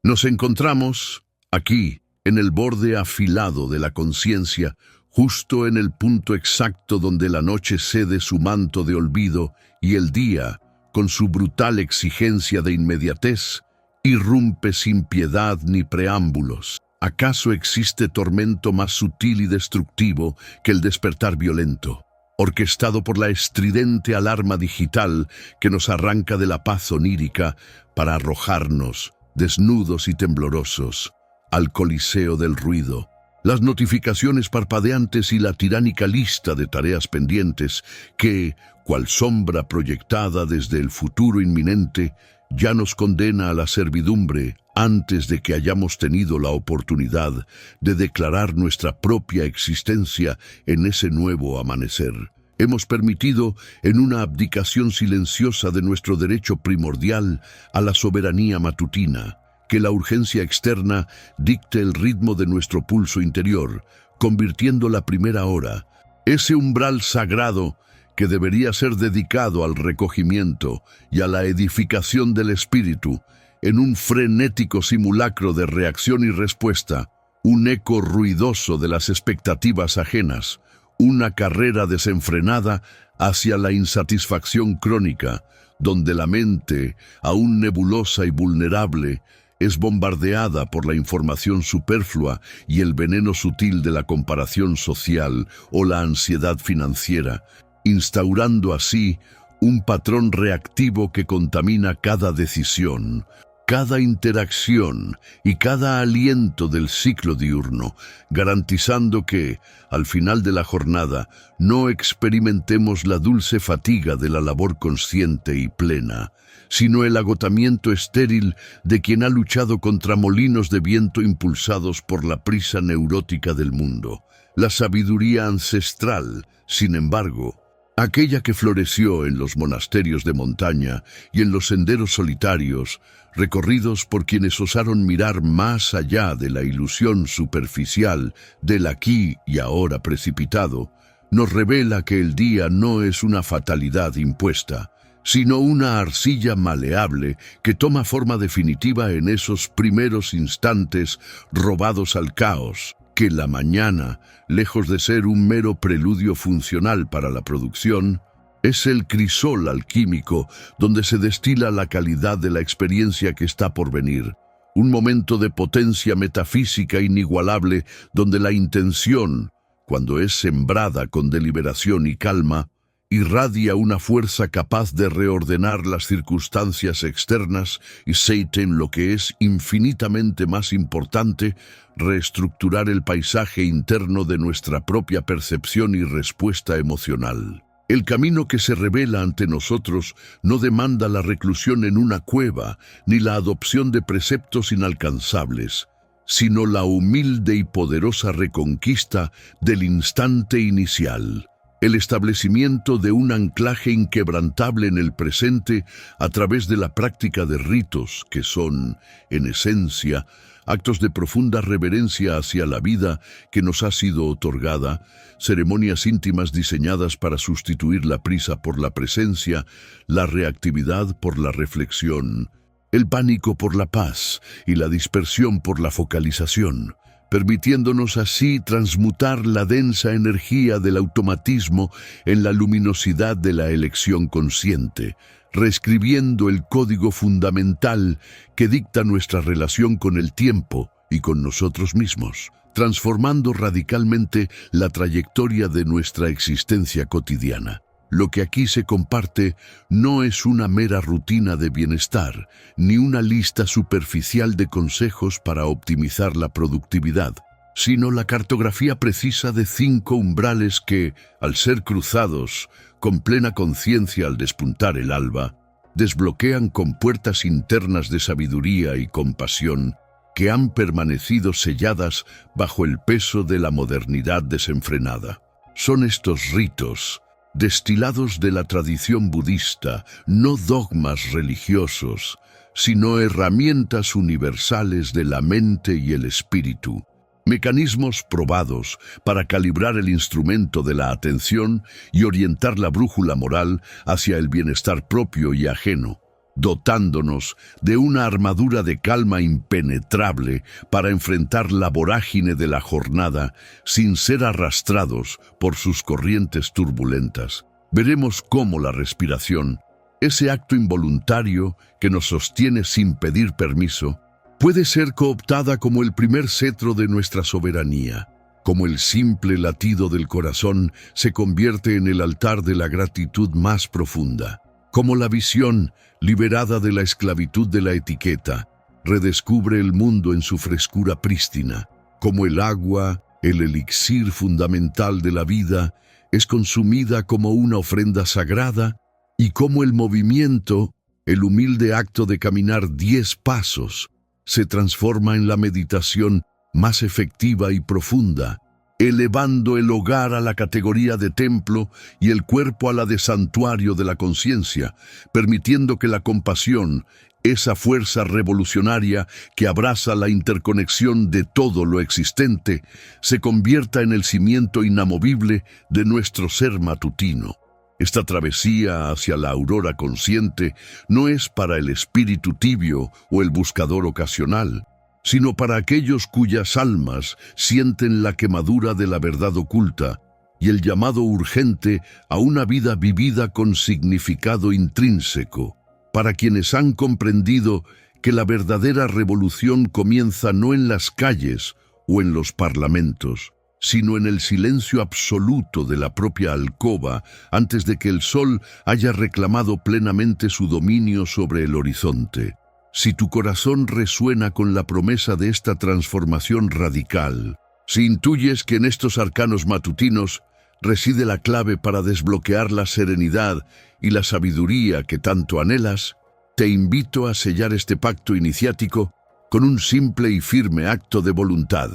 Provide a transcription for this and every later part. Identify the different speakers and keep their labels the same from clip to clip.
Speaker 1: Nos encontramos aquí, en el borde afilado de la conciencia, justo en el punto exacto donde la noche cede su manto de olvido y el día, con su brutal exigencia de inmediatez, irrumpe sin piedad ni preámbulos. ¿Acaso existe tormento más sutil y destructivo que el despertar violento, orquestado por la estridente alarma digital que nos arranca de la paz onírica para arrojarnos, desnudos y temblorosos, al coliseo del ruido? Las notificaciones parpadeantes y la tiránica lista de tareas pendientes que, cual sombra proyectada desde el futuro inminente, ya nos condena a la servidumbre antes de que hayamos tenido la oportunidad de declarar nuestra propia existencia en ese nuevo amanecer. Hemos permitido, en una abdicación silenciosa de nuestro derecho primordial a la soberanía matutina, que la urgencia externa dicte el ritmo de nuestro pulso interior, convirtiendo la primera hora, ese umbral sagrado que debería ser dedicado al recogimiento y a la edificación del espíritu, en un frenético simulacro de reacción y respuesta, un eco ruidoso de las expectativas ajenas, una carrera desenfrenada hacia la insatisfacción crónica, donde la mente, aún nebulosa y vulnerable, es bombardeada por la información superflua y el veneno sutil de la comparación social o la ansiedad financiera, instaurando así un patrón reactivo que contamina cada decisión, cada interacción y cada aliento del ciclo diurno, garantizando que, al final de la jornada, no experimentemos la dulce fatiga de la labor consciente y plena, sino el agotamiento estéril de quien ha luchado contra molinos de viento impulsados por la prisa neurótica del mundo. La sabiduría ancestral, sin embargo, aquella que floreció en los monasterios de montaña y en los senderos solitarios, recorridos por quienes osaron mirar más allá de la ilusión superficial del aquí y ahora precipitado, nos revela que el día no es una fatalidad impuesta, sino una arcilla maleable que toma forma definitiva en esos primeros instantes robados al caos, que la mañana, lejos de ser un mero preludio funcional para la producción, es el crisol alquímico donde se destila la calidad de la experiencia que está por venir, un momento de potencia metafísica inigualable donde la intención, cuando es sembrada con deliberación y calma, irradia una fuerza capaz de reordenar las circunstancias externas y en lo que es infinitamente más importante, reestructurar el paisaje interno de nuestra propia percepción y respuesta emocional. El camino que se revela ante nosotros no demanda la reclusión en una cueva ni la adopción de preceptos inalcanzables, sino la humilde y poderosa reconquista del instante inicial. El establecimiento de un anclaje inquebrantable en el presente a través de la práctica de ritos que son, en esencia, actos de profunda reverencia hacia la vida que nos ha sido otorgada, ceremonias íntimas diseñadas para sustituir la prisa por la presencia, la reactividad por la reflexión, el pánico por la paz y la dispersión por la focalización, permitiéndonos así transmutar la densa energía del automatismo en la luminosidad de la elección consciente, reescribiendo el código fundamental que dicta nuestra relación con el tiempo y con nosotros mismos, transformando radicalmente la trayectoria de nuestra existencia cotidiana. Lo que aquí se comparte no es una mera rutina de bienestar, ni una lista superficial de consejos para optimizar la productividad, sino la cartografía precisa de 5 umbrales que, al ser cruzados, con plena conciencia al despuntar el alba, desbloquean compuertas internas de sabiduría y compasión que han permanecido selladas bajo el peso de la modernidad desenfrenada. Son estos ritos, destilados de la tradición budista, no dogmas religiosos, sino herramientas universales de la mente y el espíritu, mecanismos probados para calibrar el instrumento de la atención y orientar la brújula moral hacia el bienestar propio y ajeno, dotándonos de una armadura de calma impenetrable para enfrentar la vorágine de la jornada sin ser arrastrados por sus corrientes turbulentas. Veremos cómo la respiración, ese acto involuntario que nos sostiene sin pedir permiso, puede ser cooptada como el primer cetro de nuestra soberanía, como el simple latido del corazón se convierte en el altar de la gratitud más profunda, como la visión, liberada de la esclavitud de la etiqueta, redescubre el mundo en su frescura prístina, como el agua, el elixir fundamental de la vida, es consumida como una ofrenda sagrada, y como el movimiento, el humilde acto de caminar 10 pasos, se transforma en la meditación más efectiva y profunda, elevando el hogar a la categoría de templo y el cuerpo a la de santuario de la conciencia, permitiendo que la compasión, esa fuerza revolucionaria que abraza la interconexión de todo lo existente, se convierta en el cimiento inamovible de nuestro ser matutino. Esta travesía hacia la aurora consciente no es para el espíritu tibio o el buscador ocasional, sino para aquellos cuyas almas sienten la quemadura de la verdad oculta y el llamado urgente a una vida vivida con significado intrínseco, para quienes han comprendido que la verdadera revolución comienza no en las calles o en los parlamentos, sino en el silencio absoluto de la propia alcoba antes de que el sol haya reclamado plenamente su dominio sobre el horizonte. Si tu corazón resuena con la promesa de esta transformación radical, si intuyes que en estos arcanos matutinos reside la clave para desbloquear la serenidad y la sabiduría que tanto anhelas, te invito a sellar este pacto iniciático con un simple y firme acto de voluntad.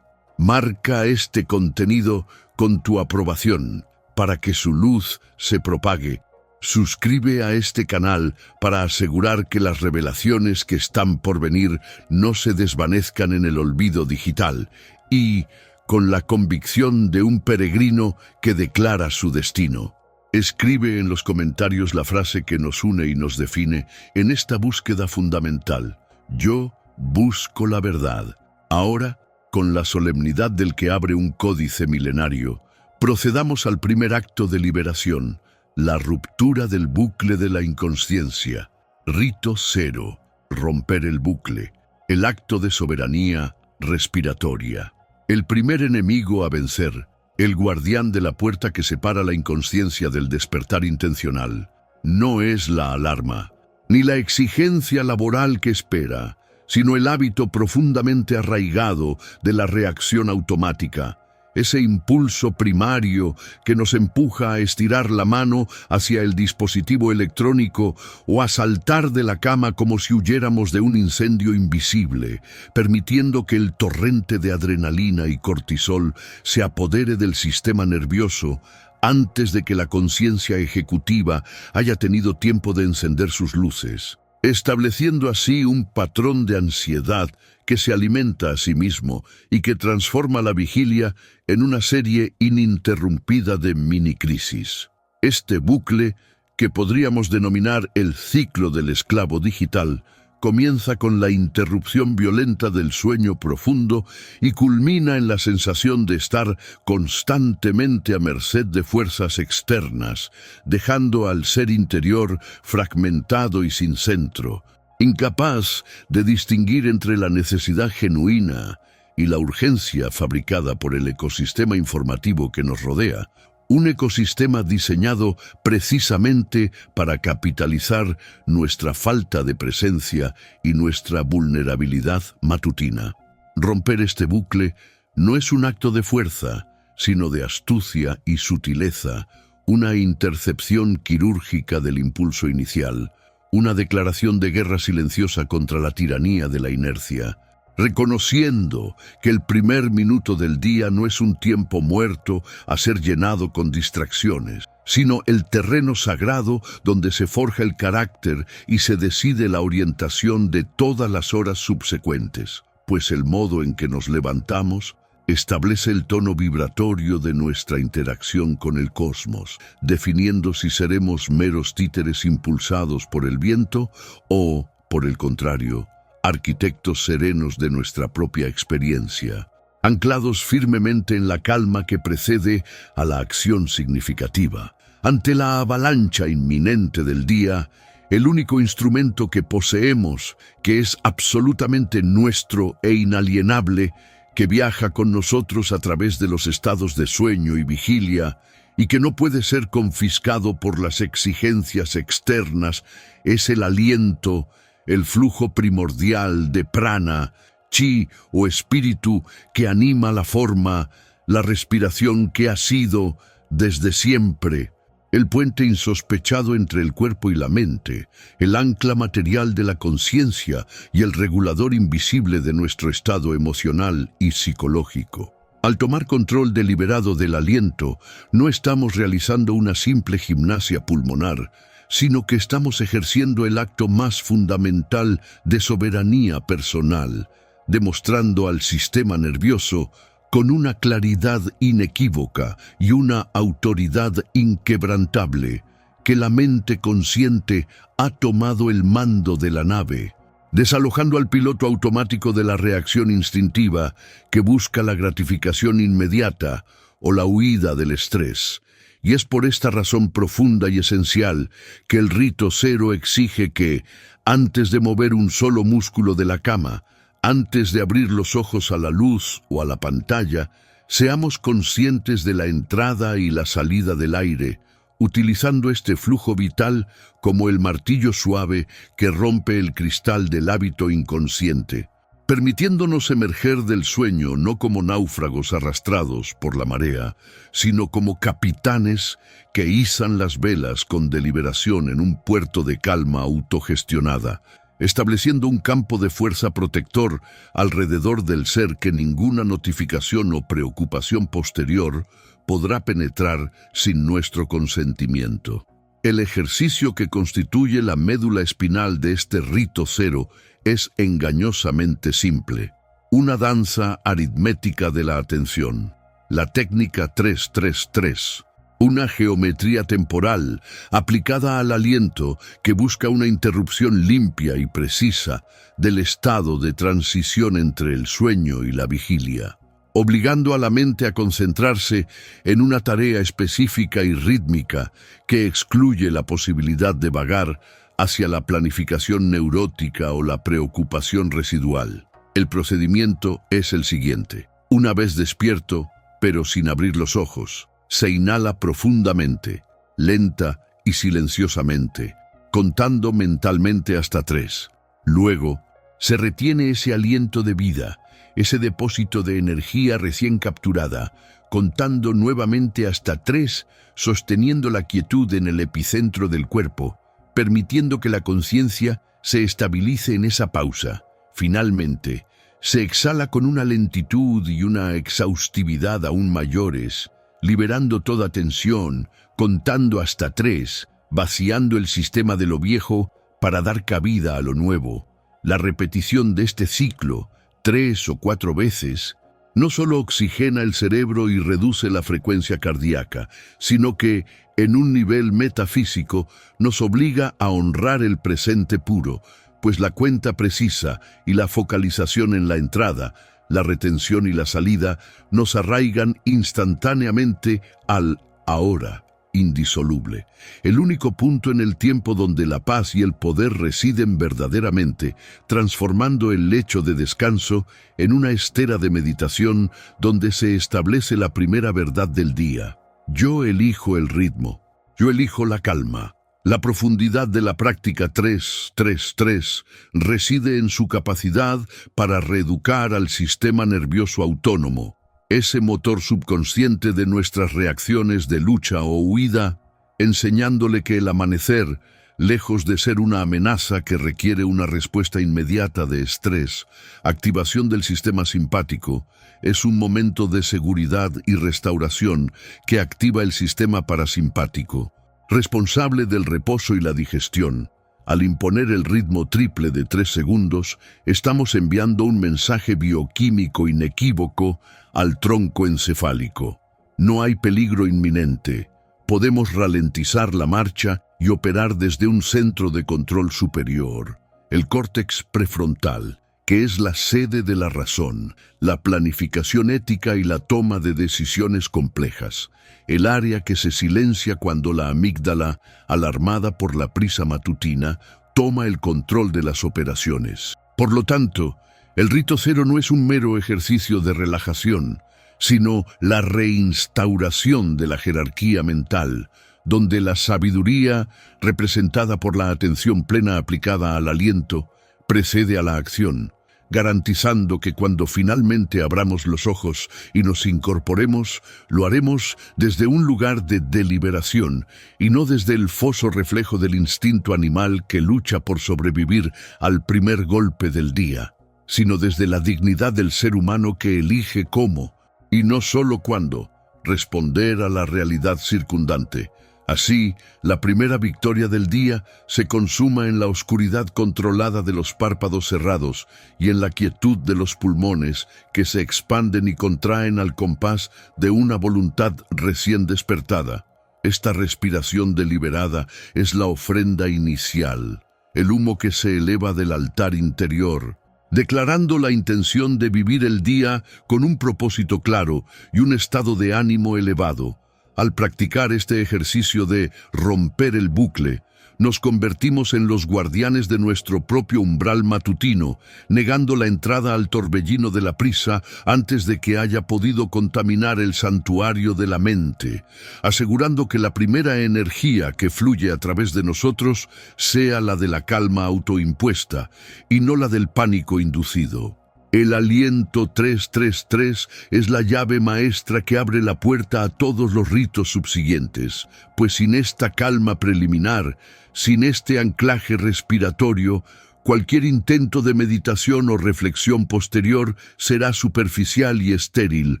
Speaker 1: Marca este contenido con tu aprobación para que su luz se propague. Suscribe a este canal para asegurar que las revelaciones que están por venir no se desvanezcan en el olvido digital y con la convicción de un peregrino que declara su destino. Escribe en los comentarios la frase que nos une y nos define en esta búsqueda fundamental. Yo busco la verdad. Ahora, con la solemnidad del que abre un códice milenario, procedamos al primer acto de liberación, la ruptura del bucle de la inconsciencia. Rito 0. Romper el bucle. El acto de soberanía respiratoria. El primer enemigo a vencer, el guardián de la puerta que separa la inconsciencia del despertar intencional, no es la alarma, ni la exigencia laboral que espera, sino el hábito profundamente arraigado de la reacción automática, ese impulso primario que nos empuja a estirar la mano hacia el dispositivo electrónico o a saltar de la cama como si huyéramos de un incendio invisible, permitiendo que el torrente de adrenalina y cortisol se apodere del sistema nervioso antes de que la conciencia ejecutiva haya tenido tiempo de encender sus luces, estableciendo así un patrón de ansiedad que se alimenta a sí mismo y que transforma la vigilia en una serie ininterrumpida de mini-crisis. Este bucle, que podríamos denominar el ciclo del esclavo digital, comienza con la interrupción violenta del sueño profundo y culmina en la sensación de estar constantemente a merced de fuerzas externas, dejando al ser interior fragmentado y sin centro, incapaz de distinguir entre la necesidad genuina y la urgencia fabricada por el ecosistema informativo que nos rodea, un ecosistema diseñado precisamente para capitalizar nuestra falta de presencia y nuestra vulnerabilidad matutina. Romper este bucle no es un acto de fuerza, sino de astucia y sutileza, una intercepción quirúrgica del impulso inicial, una declaración de guerra silenciosa contra la tiranía de la inercia, reconociendo que el primer minuto del día no es un tiempo muerto a ser llenado con distracciones, sino el terreno sagrado donde se forja el carácter y se decide la orientación de todas las horas subsecuentes, pues el modo en que nos levantamos establece el tono vibratorio de nuestra interacción con el cosmos, definiendo si seremos meros títeres impulsados por el viento o, por el contrario, arquitectos serenos de nuestra propia experiencia, anclados firmemente en la calma que precede a la acción significativa. Ante la avalancha inminente del día, el único instrumento que poseemos, que es absolutamente nuestro e inalienable, que viaja con nosotros a través de los estados de sueño y vigilia, y que no puede ser confiscado por las exigencias externas, es el aliento, el flujo primordial de prana, chi o espíritu que anima la forma, la respiración que ha sido desde siempre, el puente insospechado entre el cuerpo y la mente, el ancla material de la conciencia y el regulador invisible de nuestro estado emocional y psicológico. Al tomar control deliberado del aliento, no estamos realizando una simple gimnasia pulmonar, sino que estamos ejerciendo el acto más fundamental de soberanía personal, demostrando al sistema nervioso con una claridad inequívoca y una autoridad inquebrantable, que la mente consciente ha tomado el mando de la nave, desalojando al piloto automático de la reacción instintiva que busca la gratificación inmediata o la huida del estrés. Y es por esta razón profunda y esencial que el rito cero exige que, antes de mover un solo músculo de la cama, antes de abrir los ojos a la luz o a la pantalla, seamos conscientes de la entrada y la salida del aire, utilizando este flujo vital como el martillo suave que rompe el cristal del hábito inconsciente, permitiéndonos emerger del sueño no como náufragos arrastrados por la marea, sino como capitanes que izan las velas con deliberación en un puerto de calma autogestionada, estableciendo un campo de fuerza protector alrededor del ser que ninguna notificación o preocupación posterior podrá penetrar sin nuestro consentimiento. El ejercicio que constituye la médula espinal de este rito cero es engañosamente simple. Una danza aritmética de la atención. La técnica 3-3-3. Una geometría temporal aplicada al aliento que busca una interrupción limpia y precisa del estado de transición entre el sueño y la vigilia, obligando a la mente a concentrarse en una tarea específica y rítmica que excluye la posibilidad de vagar hacia la planificación neurótica o la preocupación residual. El procedimiento es el siguiente. Una vez despierto, pero sin abrir los ojos, se inhala profundamente, lenta y silenciosamente, contando mentalmente hasta 3. Luego, se retiene ese aliento de vida, ese depósito de energía recién capturada, contando nuevamente hasta 3, sosteniendo la quietud en el epicentro del cuerpo, permitiendo que la conciencia se estabilice en esa pausa. Finalmente, se exhala con una lentitud y una exhaustividad aún mayores, liberando toda tensión, contando hasta 3, vaciando el sistema de lo viejo para dar cabida a lo nuevo. La repetición de este ciclo, 3 o 4 veces, no solo oxigena el cerebro y reduce la frecuencia cardíaca, sino que, en un nivel metafísico, nos obliga a honrar el presente puro, pues la cuenta precisa y la focalización en la entrada, la retención y la salida nos arraigan instantáneamente al ahora indisoluble, el único punto en el tiempo donde la paz y el poder residen verdaderamente, transformando el lecho de descanso en una estera de meditación donde se establece la primera verdad del día. Yo elijo el ritmo, yo elijo la calma. La profundidad de la práctica 3-3-3 reside en su capacidad para reeducar al sistema nervioso autónomo, ese motor subconsciente de nuestras reacciones de lucha o huida, enseñándole que el amanecer, lejos de ser una amenaza que requiere una respuesta inmediata de estrés, activación del sistema simpático, es un momento de seguridad y restauración que activa el sistema parasimpático, responsable del reposo y la digestión, Al imponer el ritmo triple de 3 segundos, estamos enviando un mensaje bioquímico inequívoco al tronco encefálico. No hay peligro inminente. Podemos ralentizar la marcha y operar desde un centro de control superior, el córtex prefrontal, que es la sede de la razón, la planificación ética y la toma de decisiones complejas, el área que se silencia cuando la amígdala, alarmada por la prisa matutina, toma el control de las operaciones. Por lo tanto, el rito cero no es un mero ejercicio de relajación, sino la reinstauración de la jerarquía mental, donde la sabiduría, representada por la atención plena aplicada al aliento, precede a la acción, garantizando que cuando finalmente abramos los ojos y nos incorporemos, lo haremos desde un lugar de deliberación y no desde el foso reflejo del instinto animal que lucha por sobrevivir al primer golpe del día, sino desde la dignidad del ser humano que elige cómo, y no solo cuándo, responder a la realidad circundante. Así, la primera victoria del día se consuma en la oscuridad controlada de los párpados cerrados y en la quietud de los pulmones que se expanden y contraen al compás de una voluntad recién despertada. Esta respiración deliberada es la ofrenda inicial, el humo que se eleva del altar interior, declarando la intención de vivir el día con un propósito claro y un estado de ánimo elevado. Al practicar este ejercicio de romper el bucle, nos convertimos en los guardianes de nuestro propio umbral matutino, negando la entrada al torbellino de la prisa antes de que haya podido contaminar el santuario de la mente, asegurando que la primera energía que fluye a través de nosotros sea la de la calma autoimpuesta y no la del pánico inducido. El aliento 333 es la llave maestra que abre la puerta a todos los ritos subsiguientes, pues sin esta calma preliminar, sin este anclaje respiratorio, cualquier intento de meditación o reflexión posterior será superficial y estéril,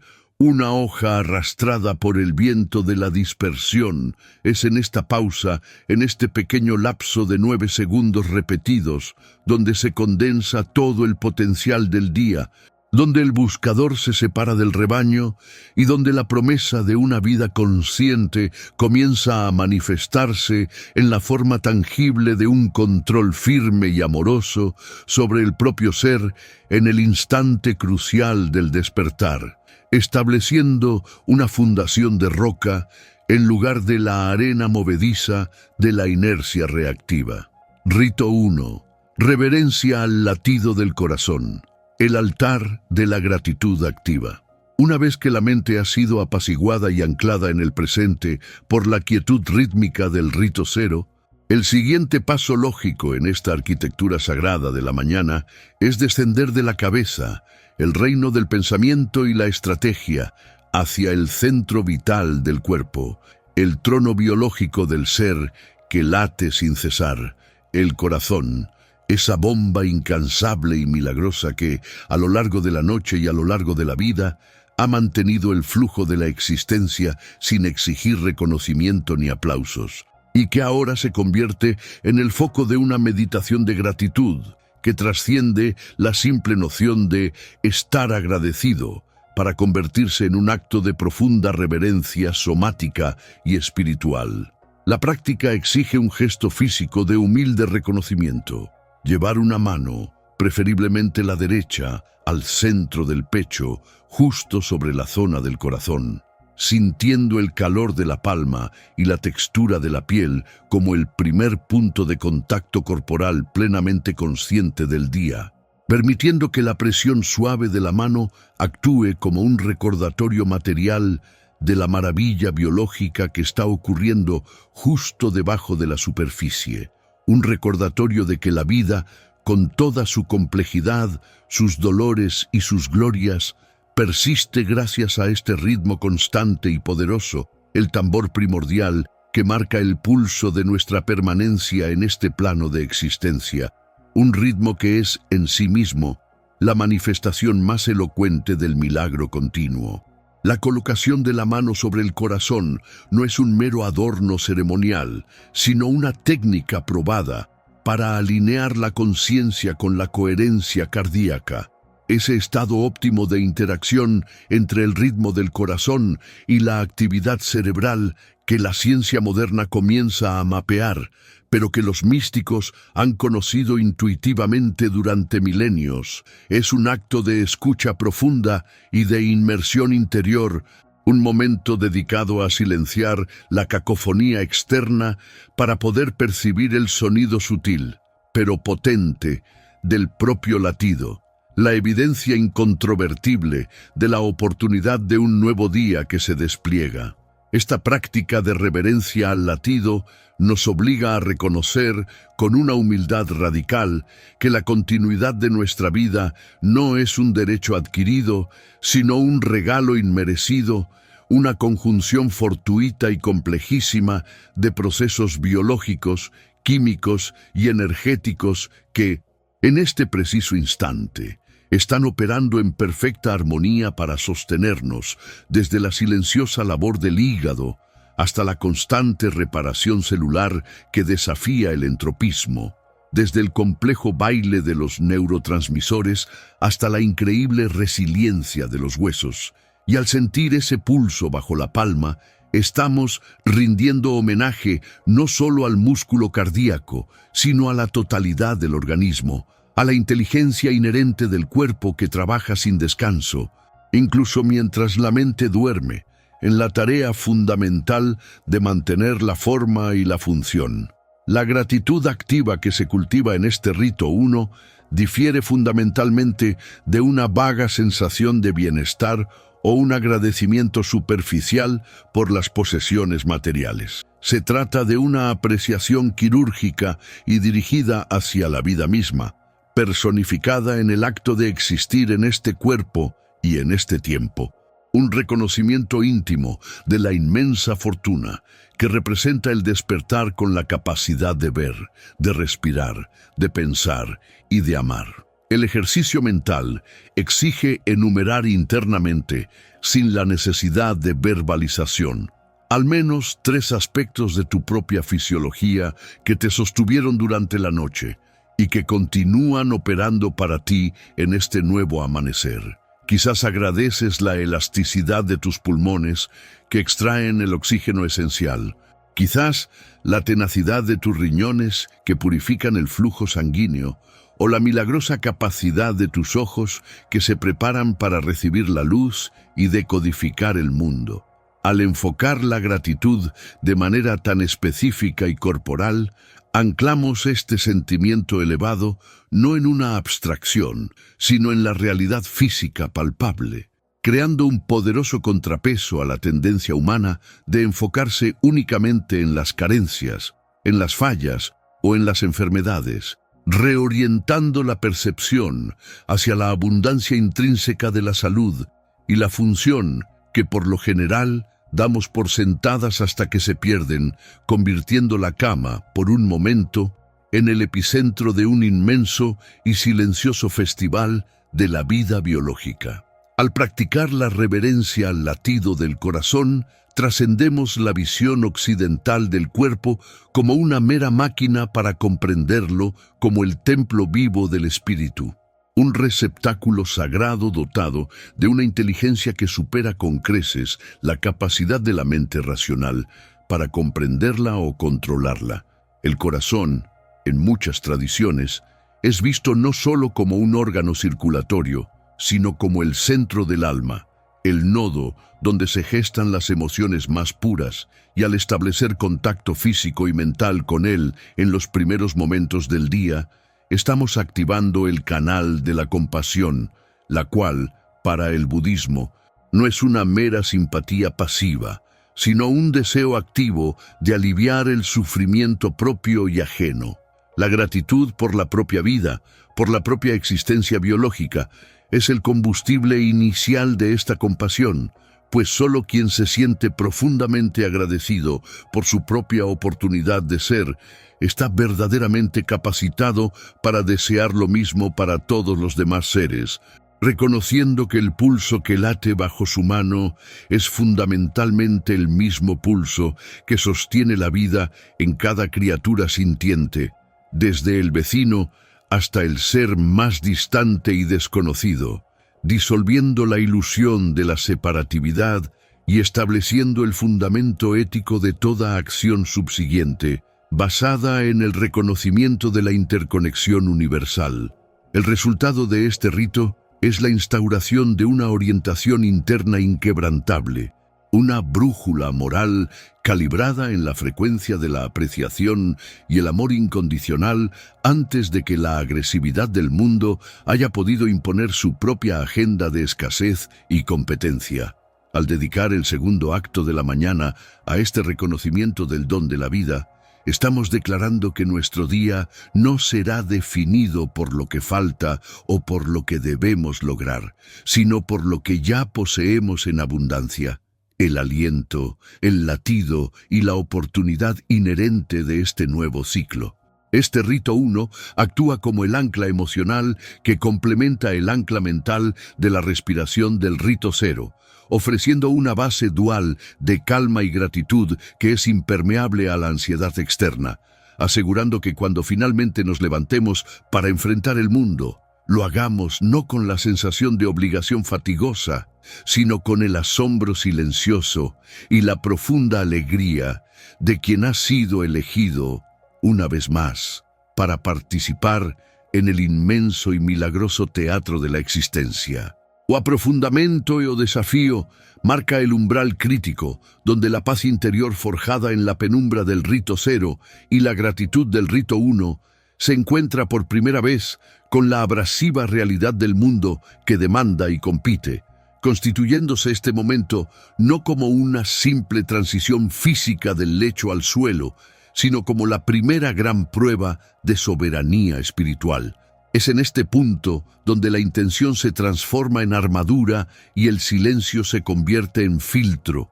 Speaker 1: una hoja arrastrada por el viento de la dispersión. Es en esta pausa, en este pequeño lapso de 9 segundos repetidos, donde se condensa todo el potencial del día, donde el buscador se separa del rebaño y donde la promesa de una vida consciente comienza a manifestarse en la forma tangible de un control firme y amoroso sobre el propio ser en el instante crucial del despertar, estableciendo una fundación de roca en lugar de la arena movediza de la inercia reactiva. Rito 1. Reverencia al latido del corazón. El altar de la gratitud activa. Una vez que la mente ha sido apaciguada y anclada en el presente por la quietud rítmica del rito cero, el siguiente paso lógico en esta arquitectura sagrada de la mañana es descender de la cabeza, el reino del pensamiento y la estrategia, hacia el centro vital del cuerpo, el trono biológico del ser que late sin cesar, el corazón, esa bomba incansable y milagrosa que, a lo largo de la noche y a lo largo de la vida, ha mantenido el flujo de la existencia sin exigir reconocimiento ni aplausos, y que ahora se convierte en el foco de una meditación de gratitud que trasciende la simple noción de estar agradecido para convertirse en un acto de profunda reverencia somática y espiritual. La práctica exige un gesto físico de humilde reconocimiento. Llevar una mano, preferiblemente la derecha, al centro del pecho, justo sobre la zona del corazón, sintiendo el calor de la palma y la textura de la piel como el primer punto de contacto corporal plenamente consciente del día, permitiendo que la presión suave de la mano actúe como un recordatorio material de la maravilla biológica que está ocurriendo justo debajo de la superficie, un recordatorio de que la vida, con toda su complejidad, sus dolores y sus glorias, persiste gracias a este ritmo constante y poderoso, el tambor primordial que marca el pulso de nuestra permanencia en este plano de existencia, un ritmo que es, en sí mismo, la manifestación más elocuente del milagro continuo. La colocación de la mano sobre el corazón no es un mero adorno ceremonial, sino una técnica probada, para alinear la conciencia con la coherencia cardíaca. Ese estado óptimo de interacción entre el ritmo del corazón y la actividad cerebral que la ciencia moderna comienza a mapear, pero que los místicos han conocido intuitivamente durante milenios. Es un acto de escucha profunda y de inmersión interior, un momento dedicado a silenciar la cacofonía externa para poder percibir el sonido sutil, pero potente, del propio latido. La evidencia incontrovertible de la oportunidad de un nuevo día que se despliega. Esta práctica de reverencia al latido nos obliga a reconocer con una humildad radical que la continuidad de nuestra vida no es un derecho adquirido, sino un regalo inmerecido, una conjunción fortuita y complejísima de procesos biológicos, químicos y energéticos que, en este preciso instante, están operando en perfecta armonía para sostenernos, desde la silenciosa labor del hígado hasta la constante reparación celular que desafía el entropismo, desde el complejo baile de los neurotransmisores hasta la increíble resiliencia de los huesos. Y al sentir ese pulso bajo la palma, estamos rindiendo homenaje no solo al músculo cardíaco, sino a la totalidad del organismo, a la inteligencia inherente del cuerpo que trabaja sin descanso, incluso mientras la mente duerme, en la tarea fundamental de mantener la forma y la función. La gratitud activa que se cultiva en este rito 1 difiere fundamentalmente de una vaga sensación de bienestar o un agradecimiento superficial por las posesiones materiales. Se trata de una apreciación quirúrgica y dirigida hacia la vida misma, personificada en el acto de existir en este cuerpo y en este tiempo. Un reconocimiento íntimo de la inmensa fortuna que representa el despertar con la capacidad de ver, de respirar, de pensar y de amar. El ejercicio mental exige enumerar internamente, sin la necesidad de verbalización, al menos 3 aspectos de tu propia fisiología que te sostuvieron durante la noche y que continúan operando para ti en este nuevo amanecer. Quizás agradeces la elasticidad de tus pulmones que extraen el oxígeno esencial. Quizás la tenacidad de tus riñones que purifican el flujo sanguíneo, o la milagrosa capacidad de tus ojos que se preparan para recibir la luz y decodificar el mundo. Al enfocar la gratitud de manera tan específica y corporal, anclamos este sentimiento elevado no en una abstracción, sino en la realidad física palpable, creando un poderoso contrapeso a la tendencia humana de enfocarse únicamente en las carencias, en las fallas o en las enfermedades, reorientando la percepción hacia la abundancia intrínseca de la salud y la función que por lo general damos por sentadas hasta que se pierden, convirtiendo la cama, por un momento, en el epicentro de un inmenso y silencioso festival de la vida biológica. Al practicar la reverencia al latido del corazón, trascendemos la visión occidental del cuerpo como una mera máquina para comprenderlo como el templo vivo del espíritu. Un receptáculo sagrado dotado de una inteligencia que supera con creces la capacidad de la mente racional para comprenderla o controlarla. El corazón, en muchas tradiciones, es visto no solo como un órgano circulatorio, sino como el centro del alma, el nodo donde se gestan las emociones más puras, y al establecer contacto físico y mental con él en los primeros momentos del día, estamos activando el canal de la compasión, la cual, para el budismo, no es una mera simpatía pasiva, sino un deseo activo de aliviar el sufrimiento propio y ajeno. La gratitud por la propia vida, por la propia existencia biológica, es el combustible inicial de esta compasión, pues solo quien se siente profundamente agradecido por su propia oportunidad de ser, está verdaderamente capacitado para desear lo mismo para todos los demás seres, reconociendo que el pulso que late bajo su mano es fundamentalmente el mismo pulso que sostiene la vida en cada criatura sintiente. desde el vecino hasta el ser más distante y desconocido, disolviendo la ilusión de la separatividad y estableciendo el fundamento ético de toda acción subsiguiente, basada en el reconocimiento de la interconexión universal. El resultado de este rito es la instauración de una orientación interna inquebrantable, una brújula moral calibrada en la frecuencia de la apreciación y el amor incondicional antes de que la agresividad del mundo haya podido imponer su propia agenda de escasez y competencia. Al dedicar el segundo acto de la mañana a este reconocimiento del don de la vida, estamos declarando que nuestro día no será definido por lo que falta o por lo que debemos lograr, sino por lo que ya poseemos en abundancia. El aliento, el latido y la oportunidad inherente de este nuevo ciclo. Este rito 1 actúa como el ancla emocional que complementa el ancla mental de la respiración del rito 0, ofreciendo una base dual de calma y gratitud que es impermeable a la ansiedad externa, asegurando que cuando finalmente nos levantemos para enfrentar el mundo, lo hagamos no con la sensación de obligación fatigosa, sino con el asombro silencioso y la profunda alegría de quien ha sido elegido, una vez más, para participar en el inmenso y milagroso teatro de la existencia. O aprofundamento o desafío marca el umbral crítico, donde la paz interior forjada en la penumbra del rito 0 y la gratitud del rito 1 se encuentra por primera vez con la abrasiva realidad del mundo que demanda y compite, constituyéndose este momento no como una simple transición física del lecho al suelo, sino como la primera gran prueba de soberanía espiritual. Es en este punto donde la intención se transforma en armadura y el silencio se convierte en filtro,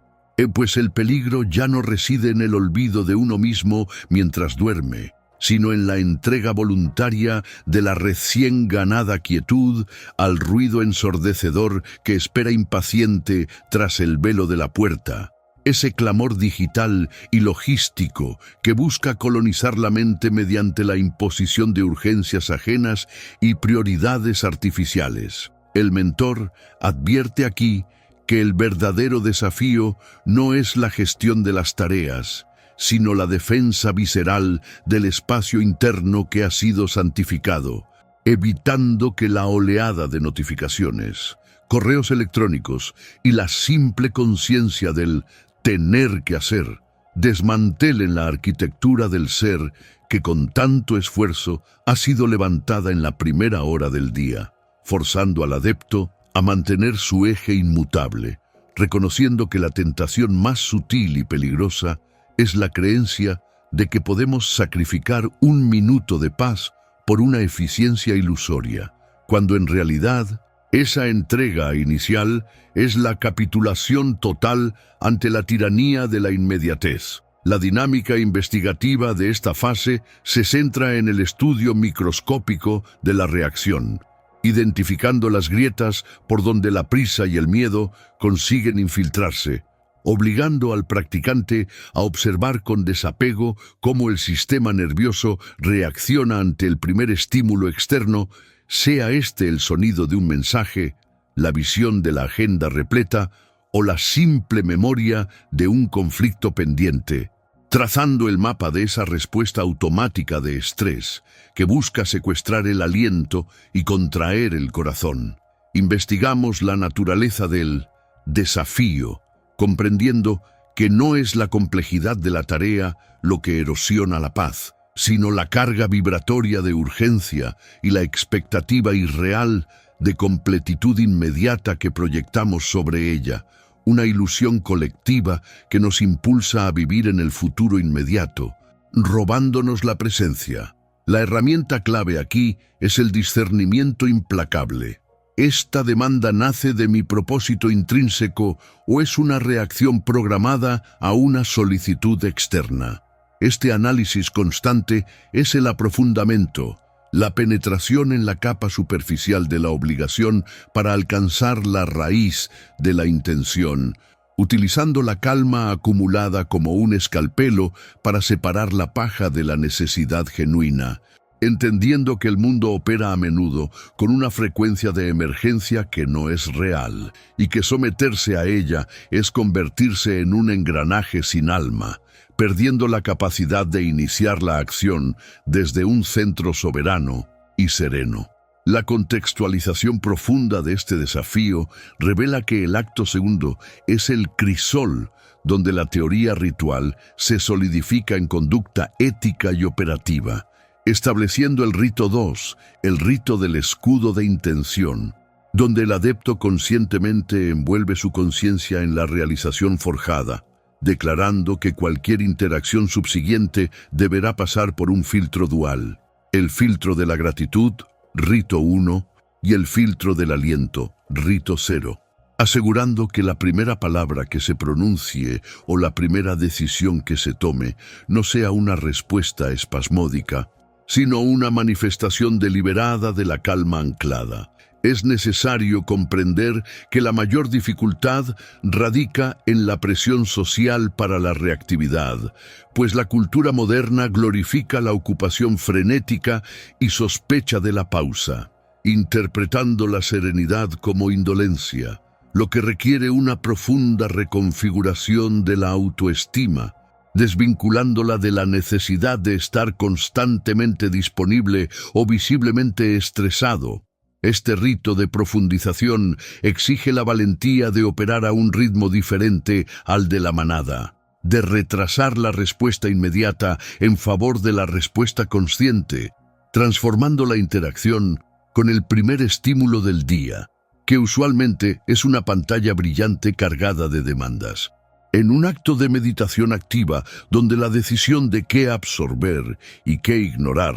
Speaker 1: pues el peligro ya no reside en el olvido de uno mismo mientras duerme, sino en la entrega voluntaria de la recién ganada quietud al ruido ensordecedor que espera impaciente tras el velo de la puerta. Ese clamor digital y logístico que busca colonizar la mente mediante la imposición de urgencias ajenas y prioridades artificiales. El mentor advierte aquí que el verdadero desafío no es la gestión de las tareas, sino la defensa visceral del espacio interno que ha sido santificado, evitando que la oleada de notificaciones, correos electrónicos y la simple conciencia del tener que hacer desmantelen la arquitectura del ser que con tanto esfuerzo ha sido levantada en la primera hora del día, forzando al adepto a mantener su eje inmutable, reconociendo que la tentación más sutil y peligrosa es la creencia de que podemos sacrificar un minuto de paz por una eficiencia ilusoria, cuando en realidad esa entrega inicial es la capitulación total ante la tiranía de la inmediatez. La dinámica investigativa de esta fase se centra en el estudio microscópico de la reacción, identificando las grietas por donde la prisa y el miedo consiguen infiltrarse, obligando al practicante a observar con desapego cómo el sistema nervioso reacciona ante el primer estímulo externo, sea este el sonido de un mensaje, la visión de la agenda repleta o la simple memoria de un conflicto pendiente, trazando el mapa de esa respuesta automática de estrés que busca secuestrar el aliento y contraer el corazón. Investigamos la naturaleza del desafío, comprendiendo que no es la complejidad de la tarea lo que erosiona la paz, sino la carga vibratoria de urgencia y la expectativa irreal de completitud inmediata que proyectamos sobre ella, una ilusión colectiva que nos impulsa a vivir en el futuro inmediato, robándonos la presencia. La herramienta clave aquí es el discernimiento implacable. ¿Esta demanda nace de mi propósito intrínseco o es una reacción programada a una solicitud externa? Este análisis constante es el aprofundamiento, la penetración en la capa superficial de la obligación para alcanzar la raíz de la intención, utilizando la calma acumulada como un escalpelo para separar la paja de la necesidad genuina, entendiendo que el mundo opera a menudo con una frecuencia de emergencia que no es real, y que someterse a ella es convertirse en un engranaje sin alma, perdiendo la capacidad de iniciar la acción desde un centro soberano y sereno. La contextualización profunda de este desafío revela que el acto segundo es el crisol donde la teoría ritual se solidifica en conducta ética y operativa, estableciendo el rito 2, el rito del escudo de intención, donde el adepto conscientemente envuelve su conciencia en la realización forjada, declarando que cualquier interacción subsiguiente deberá pasar por un filtro dual, el filtro de la gratitud, rito 1, y el filtro del aliento, rito 0, asegurando que la primera palabra que se pronuncie o la primera decisión que se tome no sea una respuesta espasmódica, sino una manifestación deliberada de la calma anclada. Es necesario comprender que la mayor dificultad radica en la presión social para la reactividad, pues la cultura moderna glorifica la ocupación frenética y sospecha de la pausa, interpretando la serenidad como indolencia, lo que requiere una profunda reconfiguración de la autoestima, desvinculándola de la necesidad de estar constantemente disponible o visiblemente estresado. Este rito de profundización exige la valentía de operar a un ritmo diferente al de la manada, de retrasar la respuesta inmediata en favor de la respuesta consciente, transformando la interacción con el primer estímulo del día, que usualmente es una pantalla brillante cargada de demandas. En un acto de meditación activa, donde la decisión de qué absorber y qué ignorar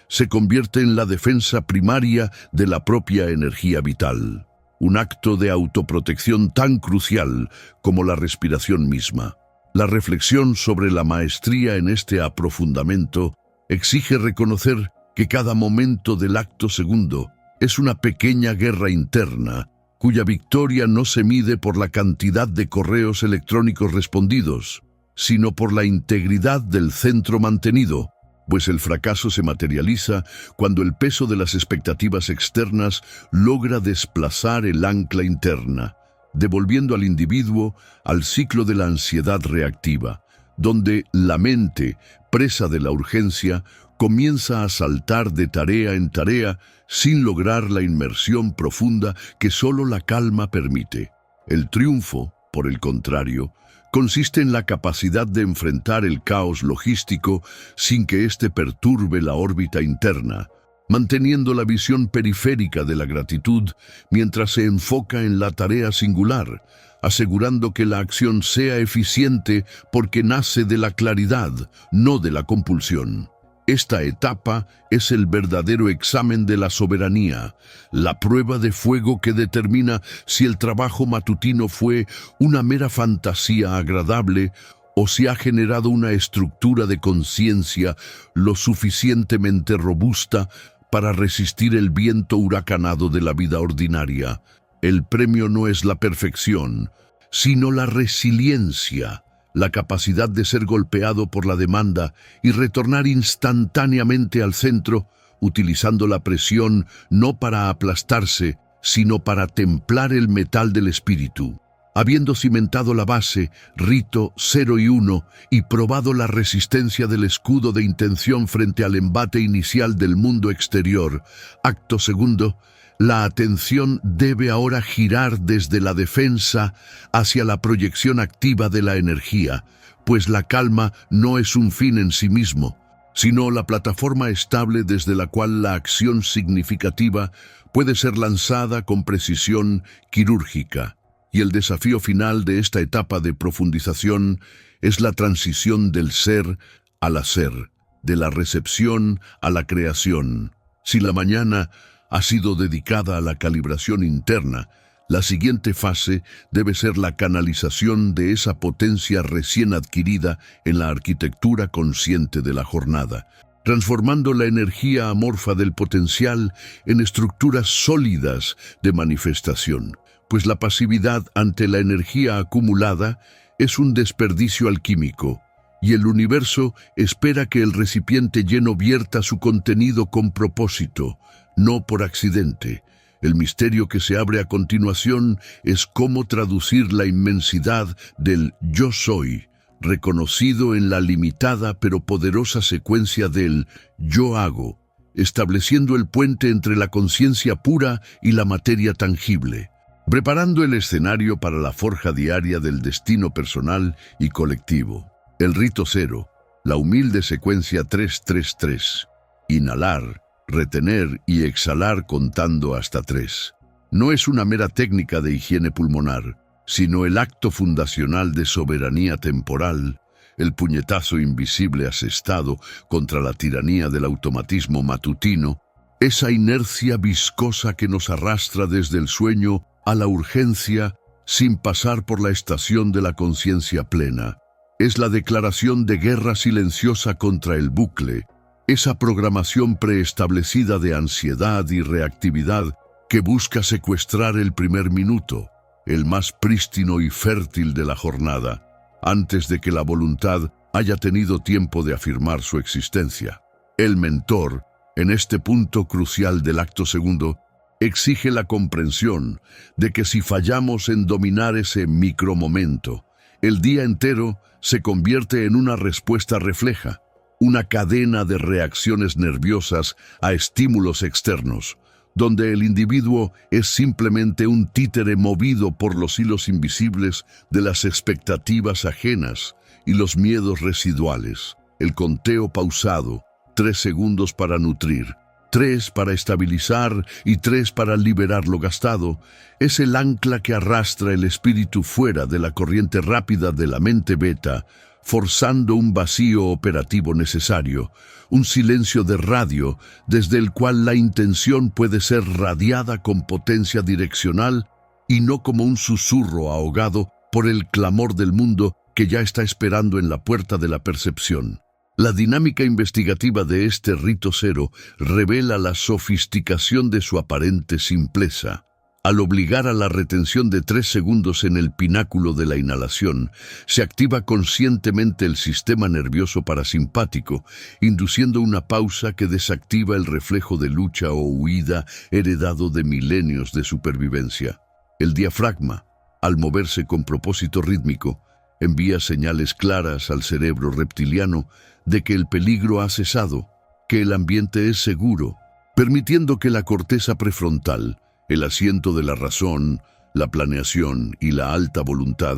Speaker 1: se convierte en la defensa primaria de la propia energía vital, un acto de autoprotección tan crucial como la respiración misma. La reflexión sobre la maestría en este aprofundamiento exige reconocer que cada momento del acto segundo es una pequeña guerra interna, cuya victoria no se mide por la cantidad de correos electrónicos respondidos, sino por la integridad del centro mantenido, pues el fracaso se materializa cuando el peso de las expectativas externas logra desplazar el ancla interna, devolviendo al individuo al ciclo de la ansiedad reactiva, donde la mente, presa de la urgencia, comienza a saltar de tarea en tarea sin lograr la inmersión profunda que solo la calma permite. El triunfo, por el contrario, consiste en la capacidad de enfrentar el caos logístico sin que éste perturbe la órbita interna, manteniendo la visión periférica de la gratitud mientras se enfoca en la tarea singular, asegurando que la acción sea eficiente porque nace de la claridad, no de la compulsión. Esta etapa es el verdadero examen de la soberanía, la prueba de fuego que determina si el trabajo matutino fue una mera fantasía agradable o si ha generado una estructura de conciencia lo suficientemente robusta para resistir el viento huracanado de la vida ordinaria. El premio no es la perfección, sino la resiliencia, la capacidad de ser golpeado por la demanda y retornar instantáneamente al centro, utilizando la presión no para aplastarse, sino para templar el metal del espíritu. Habiendo cimentado la base, rito 0 y 1, y probado la resistencia del escudo de intención frente al embate inicial del mundo exterior, acto segundo, la atención debe ahora girar desde la defensa hacia la proyección activa de la energía, pues la calma no es un fin en sí mismo, sino la plataforma estable desde la cual la acción significativa puede ser lanzada con precisión quirúrgica. Y el desafío final de esta etapa de profundización es la transición del ser al hacer, de la recepción a la creación. Si la mañana ha sido dedicada a la calibración interna, la siguiente fase debe ser la canalización de esa potencia recién adquirida en la arquitectura consciente de la jornada, transformando la energía amorfa del potencial en estructuras sólidas de manifestación, pues la pasividad ante la energía acumulada es un desperdicio alquímico, y el universo espera que el recipiente lleno vierta su contenido con propósito, no por accidente. El misterio que se abre a continuación es cómo traducir la inmensidad del yo soy, reconocido en la limitada pero poderosa secuencia del yo hago, estableciendo el puente entre la conciencia pura y la materia tangible, preparando el escenario para la forja diaria del destino personal y colectivo. El rito cero, la humilde secuencia 333, inhalar, retener y exhalar contando hasta 3. No es una mera técnica de higiene pulmonar, sino el acto fundacional de soberanía temporal, el puñetazo invisible asestado contra la tiranía del automatismo matutino, esa inercia viscosa que nos arrastra desde el sueño a la urgencia sin pasar por la estación de la conciencia plena. Es la declaración de guerra silenciosa contra el bucle, esa programación preestablecida de ansiedad y reactividad que busca secuestrar el primer minuto, el más prístino y fértil de la jornada, antes de que la voluntad haya tenido tiempo de afirmar su existencia. El mentor, en este punto crucial del acto segundo, exige la comprensión de que si fallamos en dominar ese micromomento, el día entero se convierte en una respuesta refleja, una cadena de reacciones nerviosas a estímulos externos, donde el individuo es simplemente un títere movido por los hilos invisibles de las expectativas ajenas y los miedos residuales. El conteo pausado, 3 segundos para nutrir, 3 para estabilizar y 3 para liberar lo gastado, es el ancla que arrastra el espíritu fuera de la corriente rápida de la mente beta, forzando un vacío operativo necesario, un silencio de radio desde el cual la intención puede ser radiada con potencia direccional y no como un susurro ahogado por el clamor del mundo que ya está esperando en la puerta de la percepción. La dinámica investigativa de este rito cero revela la sofisticación de su aparente simpleza. Al obligar a la retención de 3 segundos en el pináculo de la inhalación, se activa conscientemente el sistema nervioso parasimpático, induciendo una pausa que desactiva el reflejo de lucha o huida heredado de milenios de supervivencia. El diafragma, al moverse con propósito rítmico, envía señales claras al cerebro reptiliano de que el peligro ha cesado, que el ambiente es seguro, permitiendo que la corteza prefrontal, el asiento de la razón, la planeación y la alta voluntad,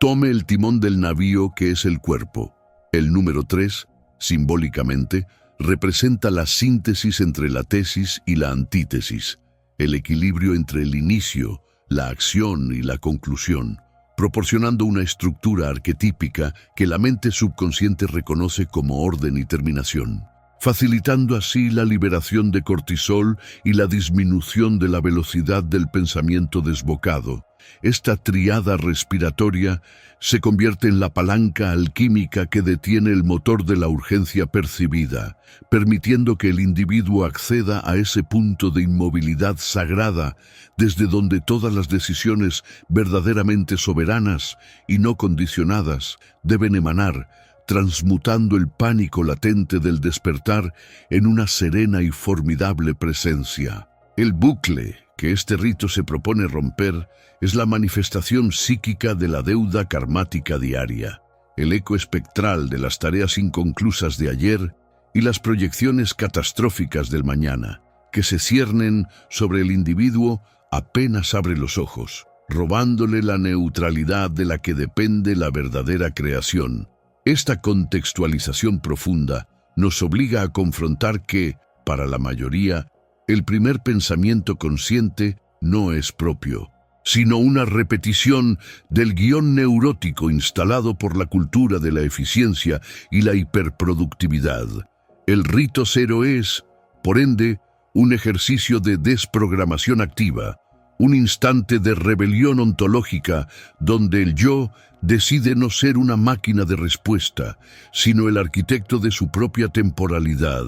Speaker 1: tome el timón del navío que es el cuerpo. El número 3, simbólicamente, representa la síntesis entre la tesis y la antítesis, el equilibrio entre el inicio, la acción y la conclusión, proporcionando una estructura arquetípica que la mente subconsciente reconoce como orden y terminación, facilitando así la liberación de cortisol y la disminución de la velocidad del pensamiento desbocado. Esta tríada respiratoria se convierte en la palanca alquímica que detiene el motor de la urgencia percibida, permitiendo que el individuo acceda a ese punto de inmovilidad sagrada desde donde todas las decisiones verdaderamente soberanas y no condicionadas deben emanar, transmutando el pánico latente del despertar en una serena y formidable presencia. El bucle que este rito se propone romper es la manifestación psíquica de la deuda karmática diaria, el eco espectral de las tareas inconclusas de ayer y las proyecciones catastróficas del mañana, que se ciernen sobre el individuo apenas abre los ojos, robándole la neutralidad de la que depende la verdadera creación. Esta contextualización profunda nos obliga a confrontar que, para la mayoría, el primer pensamiento consciente no es propio, sino una repetición del guión neurótico instalado por la cultura de la eficiencia y la hiperproductividad. El rito cero es, por ende, un ejercicio de desprogramación activa, un instante de rebelión ontológica donde el yo decide no ser una máquina de respuesta, sino el arquitecto de su propia temporalidad.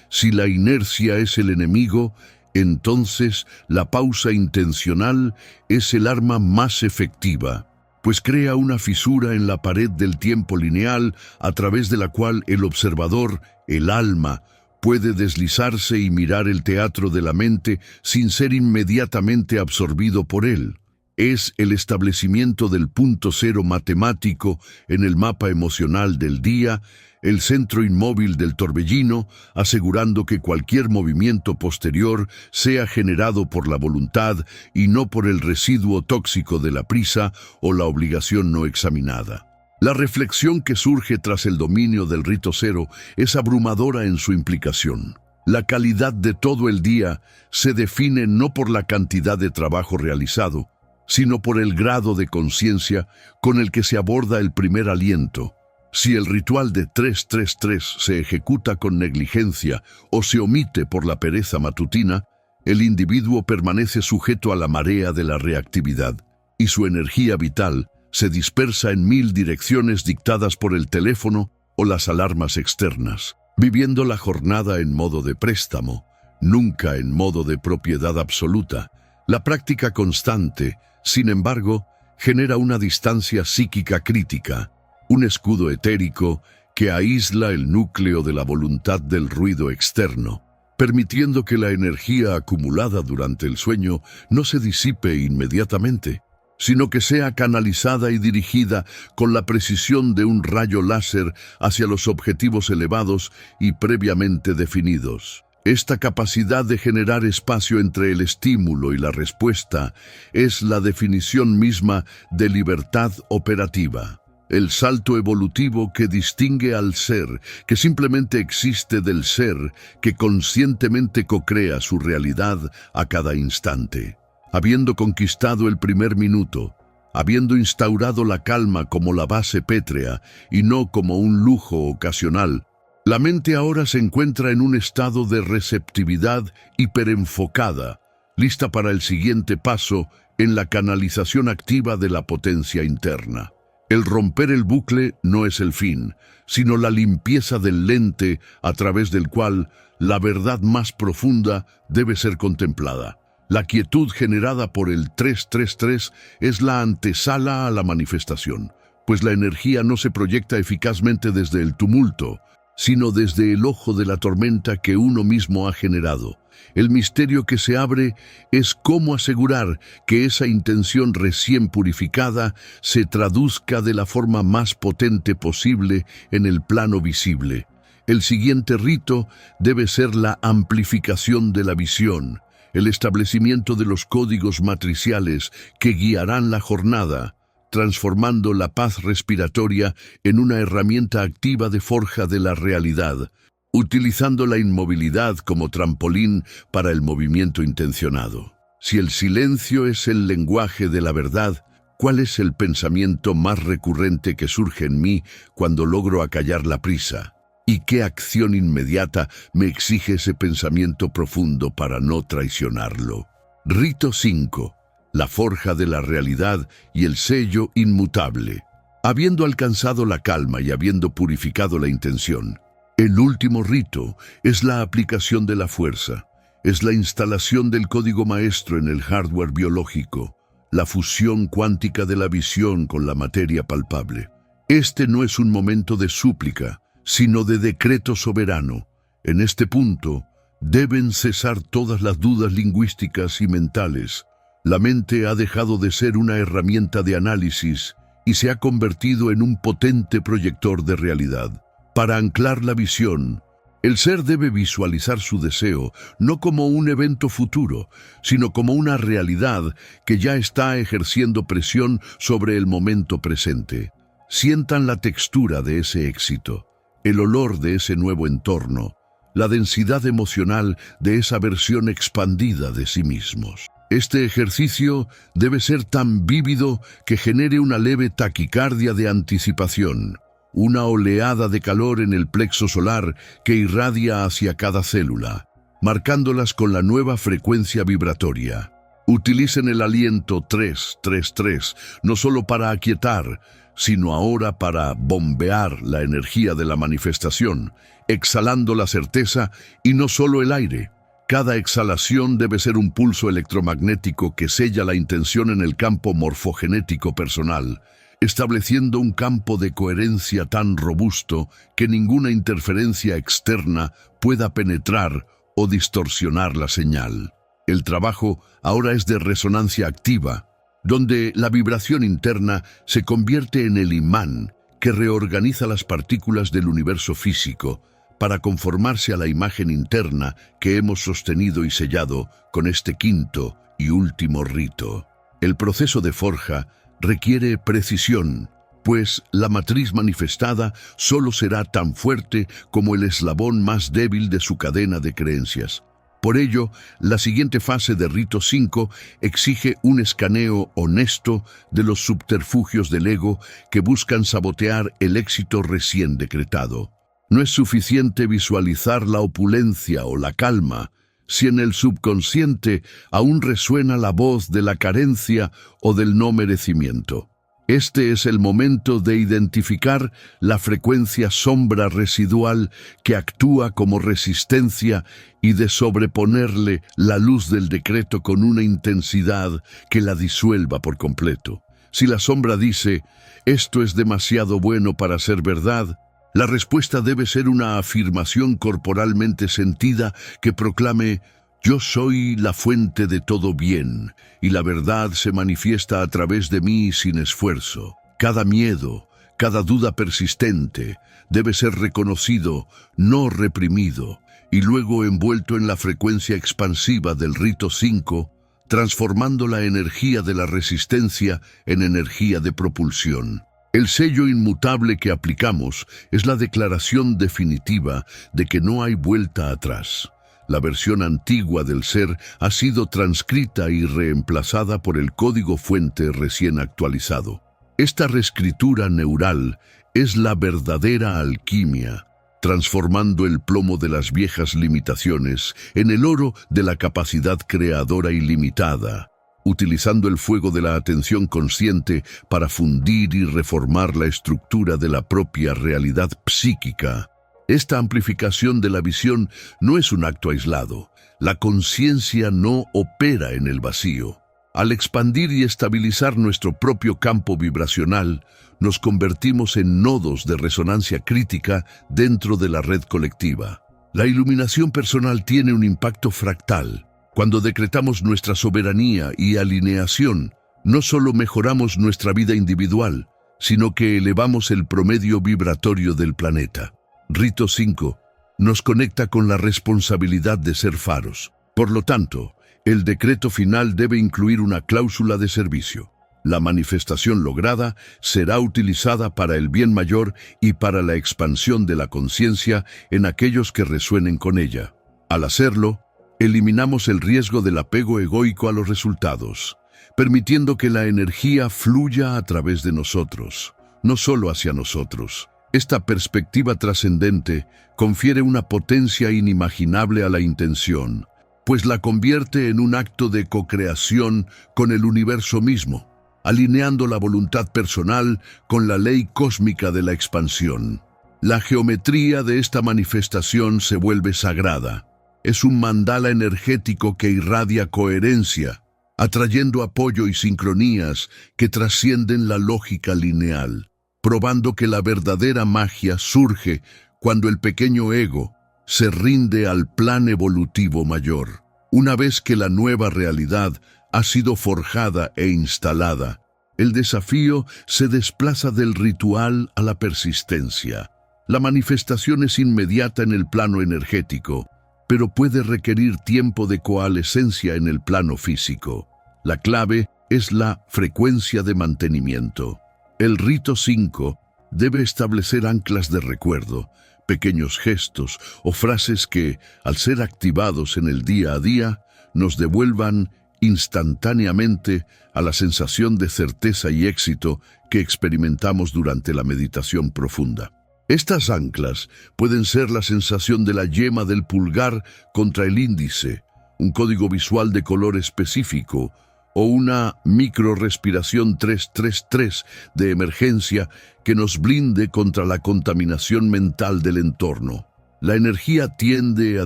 Speaker 1: Si la inercia es el enemigo, Entonces, la pausa intencional es el arma más efectiva, pues crea una fisura en la pared del tiempo lineal a través de la cual el observador, el alma, puede deslizarse y mirar el teatro de la mente sin ser inmediatamente absorbido por él. Es el establecimiento del punto cero matemático en el mapa emocional del día, el centro inmóvil del torbellino, asegurando que cualquier movimiento posterior sea generado por la voluntad y no por el residuo tóxico de la prisa o la obligación no examinada. La reflexión que surge tras el dominio del rito cero es abrumadora en su implicación. La calidad de todo el día se define no por la cantidad de trabajo realizado, sino por el grado de conciencia con el que se aborda el primer aliento. Si el ritual de 333 se ejecuta con negligencia o se omite por la pereza matutina, el individuo permanece sujeto a la marea de la reactividad, y su energía vital se dispersa en 1000 direcciones dictadas por el teléfono o las alarmas externas, viviendo la jornada en modo de préstamo, nunca en modo de propiedad absoluta. La práctica constante, sin embargo, genera una distancia psíquica crítica, un escudo etérico que aísla el núcleo de la voluntad del ruido externo, permitiendo que la energía acumulada durante el sueño no se disipe inmediatamente, sino que sea canalizada y dirigida con la precisión de un rayo láser hacia los objetivos elevados y previamente definidos. Esta capacidad de generar espacio entre el estímulo y la respuesta es la definición misma de libertad operativa, el salto evolutivo que distingue al ser, que simplemente existe del ser, que conscientemente cocrea su realidad a cada instante. Habiendo conquistado el primer minuto, habiendo instaurado la calma como la base pétrea y no como un lujo ocasional, la mente ahora se encuentra en un estado de receptividad hiperenfocada, lista para el siguiente paso en la canalización activa de la potencia interna. El romper el bucle no es el fin, sino la limpieza del lente a través del cual la verdad más profunda debe ser contemplada. La quietud generada por el 333 es la antesala a la manifestación, pues la energía no se proyecta eficazmente desde el tumulto, sino desde el ojo de la tormenta que uno mismo ha generado. El misterio que se abre es cómo asegurar que esa intención recién purificada se traduzca de la forma más potente posible en el plano visible. El siguiente rito debe ser la amplificación de la visión, el establecimiento de los códigos matriciales que guiarán la jornada, transformando la paz respiratoria en una herramienta activa de forja de la realidad, utilizando la inmovilidad como trampolín para el movimiento intencionado. Si el silencio es el lenguaje de la verdad, ¿cuál es el pensamiento más recurrente que surge en mí cuando logro acallar la prisa? ¿Y qué acción inmediata me exige ese pensamiento profundo para no traicionarlo? Rito 5. La forja de la realidad y el sello inmutable. Habiendo alcanzado la calma y habiendo purificado la intención, el último rito es la aplicación de la fuerza, es la instalación del código maestro en el hardware biológico, la fusión cuántica de la visión con la materia palpable. Este no es un momento de súplica, sino de decreto soberano. En este punto, deben cesar todas las dudas lingüísticas y mentales. La mente ha dejado de ser una herramienta de análisis y se ha convertido en un potente proyector de realidad. Para anclar la visión, el ser debe visualizar su deseo no como un evento futuro, sino como una realidad que ya está ejerciendo presión sobre el momento presente. Sientan la textura de ese éxito, el olor de ese nuevo entorno, la densidad emocional de esa versión expandida de sí mismos. Este ejercicio debe ser tan vívido que genere una leve taquicardia de anticipación, una oleada de calor en el plexo solar que irradia hacia cada célula, marcándolas con la nueva frecuencia vibratoria. Utilicen el aliento 333 no solo para aquietar, sino ahora para bombear la energía de la manifestación, exhalando la certeza y no solo el aire. Cada exhalación debe ser un pulso electromagnético que sella la intención en el campo morfogenético personal, estableciendo un campo de coherencia tan robusto que ninguna interferencia externa pueda penetrar o distorsionar la señal. El trabajo ahora es de resonancia activa, donde la vibración interna se convierte en el imán que reorganiza las partículas del universo físico para conformarse a la imagen interna que hemos sostenido y sellado con este quinto y último rito. El proceso de forja requiere precisión, pues la matriz manifestada solo será tan fuerte como el eslabón más débil de su cadena de creencias. Por ello, la siguiente fase de Rito 5 exige un escaneo honesto de los subterfugios del ego que buscan sabotear el éxito recién decretado. No es suficiente visualizar la opulencia o la calma, si en el subconsciente aún resuena la voz de la carencia o del no merecimiento. Este es el momento de identificar la frecuencia sombra residual que actúa como resistencia y de sobreponerle la luz del decreto con una intensidad que la disuelva por completo. Si la sombra dice, «Esto es demasiado bueno para ser verdad», la respuesta debe ser una afirmación corporalmente sentida que proclame «Yo soy la fuente de todo bien, y la verdad se manifiesta a través de mí sin esfuerzo». Cada miedo, cada duda persistente, debe ser reconocido, no reprimido, y luego envuelto en la frecuencia expansiva del Rito 5, transformando la energía de la resistencia en energía de propulsión. El sello inmutable que aplicamos es la declaración definitiva de que no hay vuelta atrás. La versión antigua del ser ha sido transcrita y reemplazada por el código fuente recién actualizado. Esta reescritura neural es la verdadera alquimia, transformando el plomo de las viejas limitaciones en el oro de la capacidad creadora ilimitada, utilizando el fuego de la atención consciente para fundir y reformar la estructura de la propia realidad psíquica. Esta amplificación de la visión no es un acto aislado. La conciencia no opera en el vacío. Al expandir y estabilizar nuestro propio campo vibracional, nos convertimos en nodos de resonancia crítica dentro de la red colectiva. La iluminación personal tiene un impacto fractal. Cuando decretamos nuestra soberanía y alineación, no solo mejoramos nuestra vida individual, sino que elevamos el promedio vibratorio del planeta. Rito 5 nos conecta con la responsabilidad de ser faros. Por lo tanto, el decreto final debe incluir una cláusula de servicio. La manifestación lograda será utilizada para el bien mayor y para la expansión de la conciencia en aquellos que resuenen con ella. Al hacerlo, eliminamos el riesgo del apego egoico a los resultados, permitiendo que la energía fluya a través de nosotros, no solo hacia nosotros. Esta perspectiva trascendente confiere una potencia inimaginable a la intención, pues la convierte en un acto de co-creación con el universo mismo, alineando la voluntad personal con la ley cósmica de la expansión. La geometría de esta manifestación se vuelve sagrada. Es un mandala energético que irradia coherencia, atrayendo apoyo y sincronías que trascienden la lógica lineal, probando que la verdadera magia surge cuando el pequeño ego se rinde al plan evolutivo mayor. Una vez que la nueva realidad ha sido forjada e instalada, el desafío se desplaza del ritual a la persistencia. La manifestación es inmediata en el plano energético, pero puede requerir tiempo de coalescencia en el plano físico. La clave es la frecuencia de mantenimiento. El Rito 5 debe establecer anclas de recuerdo, pequeños gestos o frases que, al ser activados en el día a día, nos devuelvan instantáneamente a la sensación de certeza y éxito que experimentamos durante la meditación profunda. Estas anclas pueden ser la sensación de la yema del pulgar contra el índice, un código visual de color específico, o una microrespiración 333 de emergencia que nos blinde contra la contaminación mental del entorno. La energía tiende a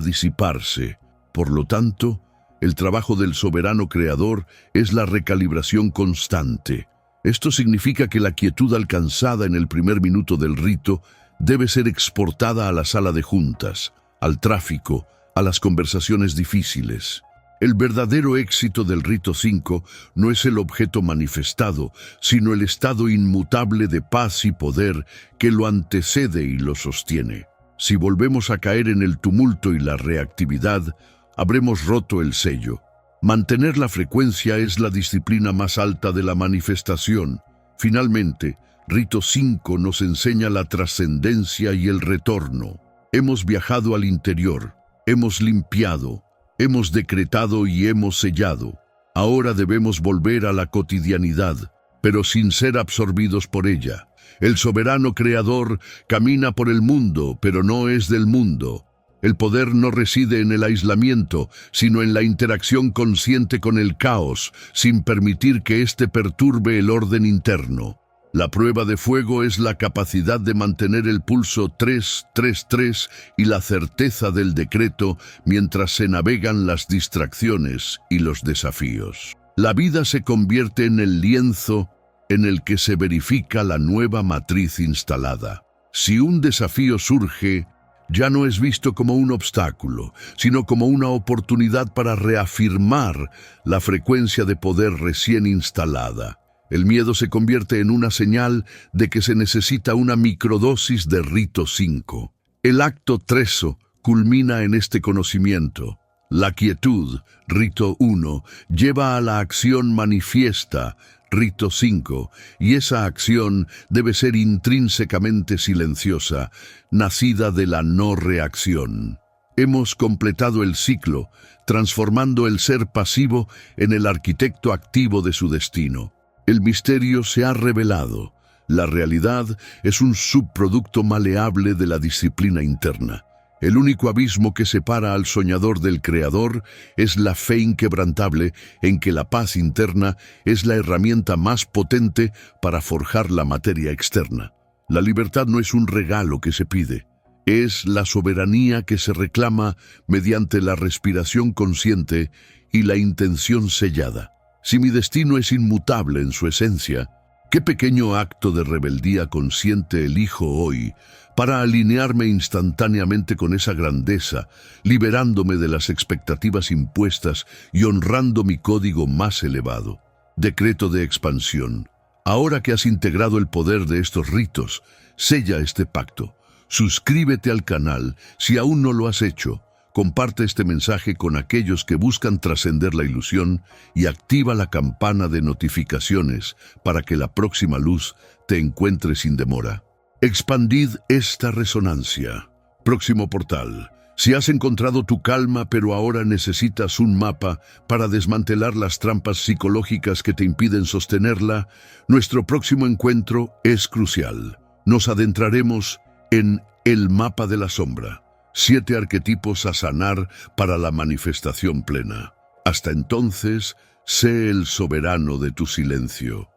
Speaker 1: disiparse, Por lo tanto, el trabajo del soberano creador es la recalibración constante. Esto significa que la quietud alcanzada en el primer minuto del rito debe ser exportada a la sala de juntas, al tráfico, a las conversaciones difíciles. El verdadero éxito del rito 5 no es el objeto manifestado, sino el estado inmutable de paz y poder que lo antecede y lo sostiene. Si volvemos a caer en el tumulto y la reactividad, habremos roto el sello. Mantener la frecuencia es la disciplina más alta de la manifestación. Finalmente, Rito 5 nos enseña la trascendencia y el retorno. Hemos viajado al interior, hemos limpiado, hemos decretado y hemos sellado. Ahora debemos volver a la cotidianidad, pero sin ser absorbidos por ella. El soberano creador camina por el mundo, pero no es del mundo. El poder no reside en el aislamiento, sino en la interacción consciente con el caos, sin permitir que éste perturbe el orden interno. La prueba de fuego es la capacidad de mantener el pulso 3-3-3 y la certeza del decreto mientras se navegan las distracciones y los desafíos. La vida se convierte en el lienzo en el que se verifica la nueva matriz instalada. Si un desafío surge, ya no es visto como un obstáculo, sino como una oportunidad para reafirmar la frecuencia de poder recién instalada. El miedo se convierte en una señal de que se necesita una microdosis de Rito 5. El acto treso culmina en este conocimiento. La quietud, Rito 1, lleva a la acción manifiesta, Rito 5, y esa acción debe ser intrínsecamente silenciosa, nacida de la no reacción. Hemos completado el ciclo, transformando el ser pasivo en el arquitecto activo de su destino. El misterio se ha revelado. La realidad es un subproducto maleable de la disciplina interna. El único abismo que separa al soñador del creador es la fe inquebrantable en que la paz interna es la herramienta más potente para forjar la materia externa. La libertad no es un regalo que se pide, es la soberanía que se reclama mediante la respiración consciente y la intención sellada. Si mi destino es inmutable en su esencia, ¿qué pequeño acto de rebeldía consciente elijo hoy para alinearme instantáneamente con esa grandeza, liberándome de las expectativas impuestas y honrando mi código más elevado? Decreto de expansión. Ahora que has integrado el poder de estos ritos, sella este pacto. Suscríbete al canal si aún no lo has hecho. Comparte este mensaje con aquellos que buscan trascender la ilusión y activa la campana de notificaciones para que la próxima luz te encuentre sin demora. Expandid esta resonancia. Próximo portal. Si has encontrado tu calma pero ahora necesitas un mapa para desmantelar las trampas psicológicas que te impiden sostenerla, nuestro próximo encuentro es crucial. Nos adentraremos en el mapa de la sombra. 7 arquetipos a sanar para la manifestación plena. Hasta entonces, sé el soberano de tu silencio.